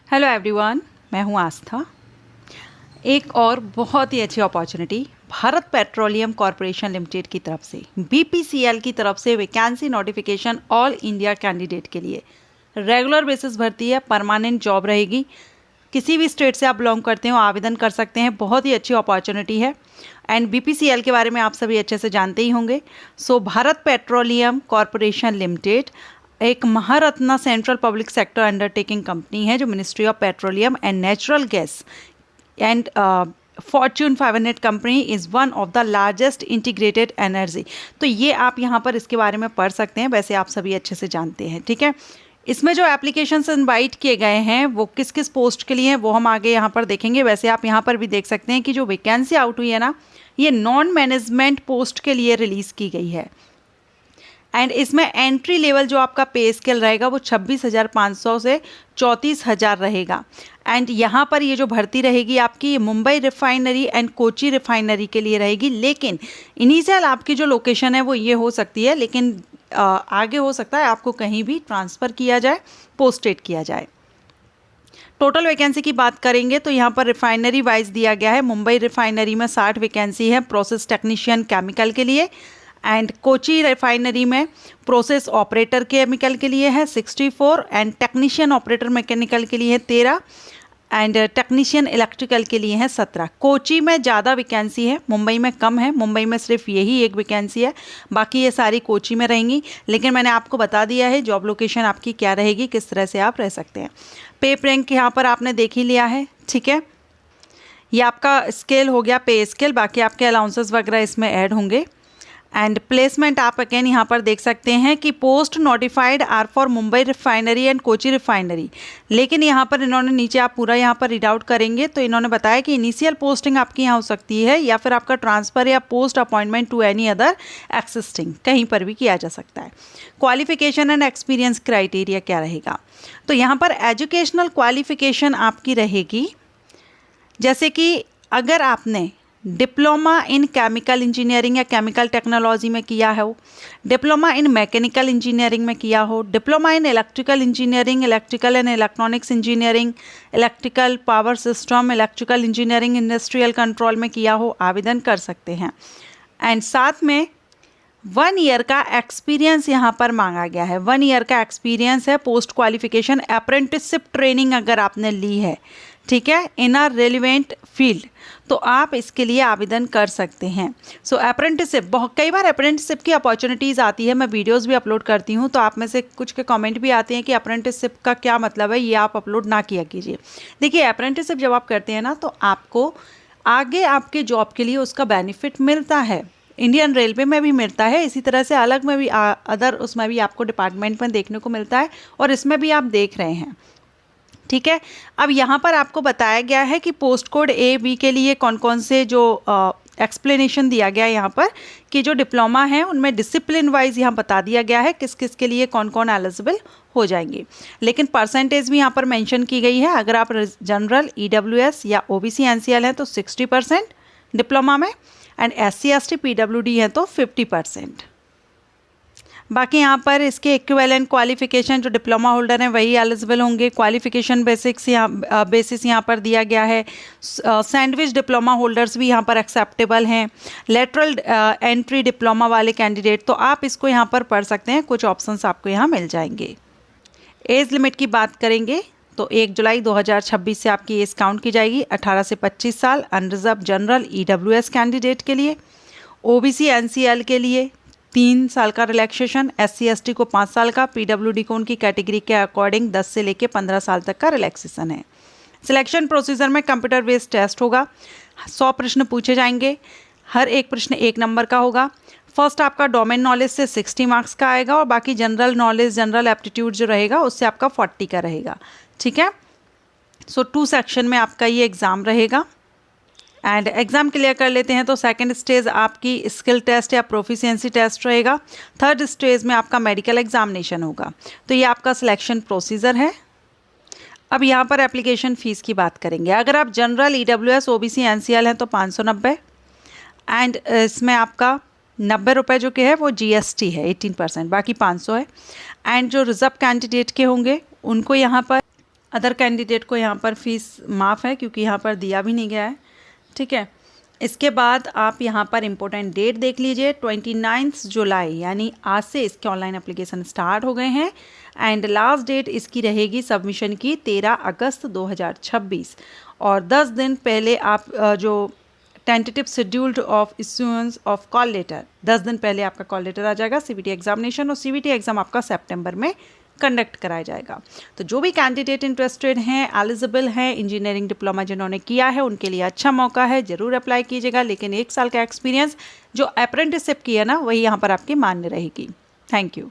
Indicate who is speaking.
Speaker 1: Hello everyone, मैं हूं आस्था। एक और बहुत ही अच्छी opportunity Bharat petroleum corporation limited की तरफ से बीपीसीएल की तरफ से vacancy notification all India candidate के लिए रेगुलर बेसिस भर्ती है, परमानेंट जॉब रहेगी। किसी भी स्टेट से आप बिलोंग करते हो आवेदन कर सकते हैं। बहुत ही अच्छी अपॉर्चुनिटी है एंड बीपीसीएल के बारे में आप सभी अच्छे से जानते ही होंगे। सो भारत पेट्रोलियम कॉरपोरेशन लिमिटेड एक Maharatna central public sector undertaking company है जो ministry of petroleum and natural gas and Fortune 500 company is one of the largest integrated energy. तो ये आप यहाँ पर इसके बारे में पढ़ सकते हैं, वैसे आप सभी अच्छे से जानते हैं, ठीक है। इसमें जो एप्लीकेशंस इनवाइट किए गए हैं वो किस किस पोस्ट के लिए हैं वो हम आगे यहाँ पर देखेंगे। वैसे आप यहाँ पर भी देख सकते हैं कि जो वैकेंसी आउट हुई है ना, ये नॉन मैनेजमेंट पोस्ट के लिए रिलीज़ की गई है एंड इसमें एंट्री लेवल जो आपका पे स्केल रहेगा वो 26,500 से 34,000 रहेगा। एंड यहाँ पर ये जो भर्ती रहेगी आपकी Mumbai refinery and Kochi refinery के लिए रहेगी, लेकिन इनिशियल आपकी जो लोकेशन है वो ये हो सकती है, लेकिन आगे हो सकता है आपको कहीं भी ट्रांसफ़र किया जाए, पोस्टेड किया जाए। टोटल वैकेंसी की बात करेंगे तो यहाँ पर रिफाइनरी वाइज दिया गया है। मुंबई रिफाइनरी में 60 वैकेंसी है प्रोसेस टेक्नीशियन केमिकल के लिए एंड कोची रिफाइनरी में प्रोसेस ऑपरेटर केमिकल के लिए है 64 एंड टेक्नीशियन ऑपरेटर मैकेनिकल के लिए है 13 एंड टेक्नीशियन इलेक्ट्रिकल के लिए है 17। कोची में ज़्यादा वैकेंसी है, मुंबई में कम है। मुंबई में सिर्फ यही एक वैकेंसी है, बाकी ये सारी कोची में रहेंगी। लेकिन मैंने आपको बता दिया है जॉब लोकेशन आपकी क्या रहेगी, किस तरह से आप रह सकते हैं। पे रैंक यहाँ पर आपने देख ही लिया है, ठीक है। ये आपका स्केल हो गया पे स्केल, बाकी आपके अलाउंसेस वगैरह इसमें ऐड होंगे। एंड प्लेसमेंट आप अगेन यहाँ पर देख सकते हैं कि post notified are for Mumbai refinery and Kochi refinery. लेकिन यहाँ पर इन्होंने नीचे आप पूरा यहाँ पर रीड आउट करेंगे तो इन्होंने बताया कि इनिशियल पोस्टिंग आपकी यहाँ हो सकती है या फिर आपका ट्रांसफ़र या post appointment to any other existing कहीं पर भी किया जा सकता है। क्वालिफिकेशन एंड एक्सपीरियंस क्राइटेरिया क्या रहेगा, तो यहाँ पर एजुकेशनल क्वालिफिकेशन आपकी रहेगी, जैसे कि अगर आपने डिप्लोमा इन केमिकल इंजीनियरिंग या केमिकल टेक्नोलॉजी में किया हो, डिप्लोमा इन मैकेनिकल इंजीनियरिंग में किया हो, diploma in electrical engineering, electrical and electronics engineering, electrical power system, electrical engineering, industrial control में किया हो, आवेदन कर सकते हैं। एंड साथ में 1 ईयर का एक्सपीरियंस यहाँ पर मांगा गया है। 1 ईयर का एक्सपीरियंस है पोस्ट क्वालिफिकेशन अप्रेंटिसशिप ट्रेनिंग अगर आपने ली है, ठीक है, इन अ रेलिवेंट फील्ड, तो आप इसके लिए आवेदन कर सकते हैं। सो अप्रेंटिसशिप, बहुत कई बार अप्रेंटिसशिप की अपॉर्चुनिटीज़ आती है, मैं वीडियोस भी अपलोड करती हूँ, तो आप में से कुछ के कमेंट भी आते हैं कि अप्रेंटिसशिप का क्या मतलब है, ये आप अपलोड ना किया कीजिए। देखिए, अप्रेंटिसशिप जब आप करते हैं ना तो आपको आगे आपके जॉब के लिए उसका बेनिफिट मिलता है। इंडियन रेलवे में भी मिलता है, इसी तरह से अलग में भी अदर उसमें भी आपको डिपार्टमेंट में देखने को मिलता है और इसमें भी आप देख रहे हैं, ठीक है। अब यहाँ पर आपको बताया गया है कि पोस्ट कोड ए बी के लिए कौन कौन से जो एक्सप्लेनेशन दिया गया है यहाँ पर कि जो डिप्लोमा है उनमें डिसिप्लिन वाइज यहाँ बता दिया गया है किस किस के लिए कौन कौन एलिजिबल हो जाएंगे। लेकिन परसेंटेज भी यहाँ पर मेंशन की गई है। अगर आप जनरल ईडब्ल्यूएस या ओबीसी एनसीएल हैं तो 60% डिप्लोमा में एंड एससी एसटी पीडब्ल्यूडी है तो 50%। बाकी यहाँ पर इसके इक्विवेलेंट क्वालिफिकेशन जो डिप्लोमा होल्डर हैं वही एलिजिबल होंगे। क्वालिफिकेशन बेसिक्स यहाँ बेसिस यहाँ पर दिया गया है। सैंडविच डिप्लोमा होल्डर्स भी यहाँ पर एक्सेप्टेबल हैं। लेटरल एंट्री डिप्लोमा वाले कैंडिडेट, तो आप इसको यहाँ पर पढ़ सकते हैं, कुछ ऑप्शंस आपको यहाँ मिल जाएंगे। एज लिमिट की बात करेंगे तो 1 जुलाई 2026 से आपकी एज काउंट की जाएगी। 18 से 25 साल अनरिजर्व जनरल ईडब्ल्यूएस कैंडिडेट के लिए, ओबीसी एनसीएल के लिए 3 साल का रिलैक्सेशन, एससी एसटी को 5 साल का, पीडब्ल्यूडी को उनकी कैटेगरी के अकॉर्डिंग 10 से लेकर 15 साल तक का रिलैक्सेशन है। सिलेक्शन प्रोसीजर में कंप्यूटर बेस्ड टेस्ट होगा। 100 प्रश्न पूछे जाएंगे, हर एक प्रश्न 1 नंबर का होगा। फर्स्ट आपका डोमेन नॉलेज से 60 मार्क्स का आएगा और बाकी जनरल नॉलेज, जनरल एप्टीट्यूड जो रहेगा उससे आपका 40 का रहेगा, ठीक है। सो 2 सेक्शन में आपका ये एग्ज़ाम रहेगा एंड एग्ज़ाम क्लियर कर लेते हैं तो सेकंड स्टेज आपकी स्किल टेस्ट या प्रोफिशिएंसी टेस्ट रहेगा। थर्ड स्टेज में आपका मेडिकल एग्जामिनेशन होगा। तो ये आपका सिलेक्शन प्रोसीजर है। अब यहाँ पर एप्लीकेशन फ़ीस की बात करेंगे। अगर आप जनरल ईडब्ल्यूएस ओबीसी एनसीएल हैं तो 590 एंड इसमें आपका 90 रुपये जो कि है वो जीएसटी है 18%, बाकी 500 है। एंड जो रिजर्व कैंडिडेट के होंगे उनको यहाँ पर अदर कैंडिडेट को यहाँ पर फीस माफ़ है क्योंकि यहाँ पर दिया भी नहीं गया है, ठीक है। इसके बाद आप यहाँ पर इम्पोर्टेंट डेट देख लीजिए, 29 जुलाई यानी आज से इसके ऑनलाइन एप्लीकेशन स्टार्ट हो गए हैं एंड लास्ट डेट इसकी रहेगी सबमिशन की 13 अगस्त 2026 और 10 दिन पहले आप जो tentative scheduled of issuance of call letter, 10 दिन पहले आपका कॉल लेटर आ जाएगा सीबीटी एग्जामिनेशन, और सीबीटी एग्ज़ाम आपका सितंबर में कंडक्ट कराया जाएगा। तो जो भी कैंडिडेट इंटरेस्टेड हैं, एलिजिबल हैं, इंजीनियरिंग डिप्लोमा जिन्होंने किया है उनके लिए अच्छा मौका है, ज़रूर अप्लाई कीजिएगा। लेकिन 1 साल का एक्सपीरियंस जो अप्रेंटिसशिप की है ना, वही यहाँ पर आपकी मान्य रहेगी। Thank you.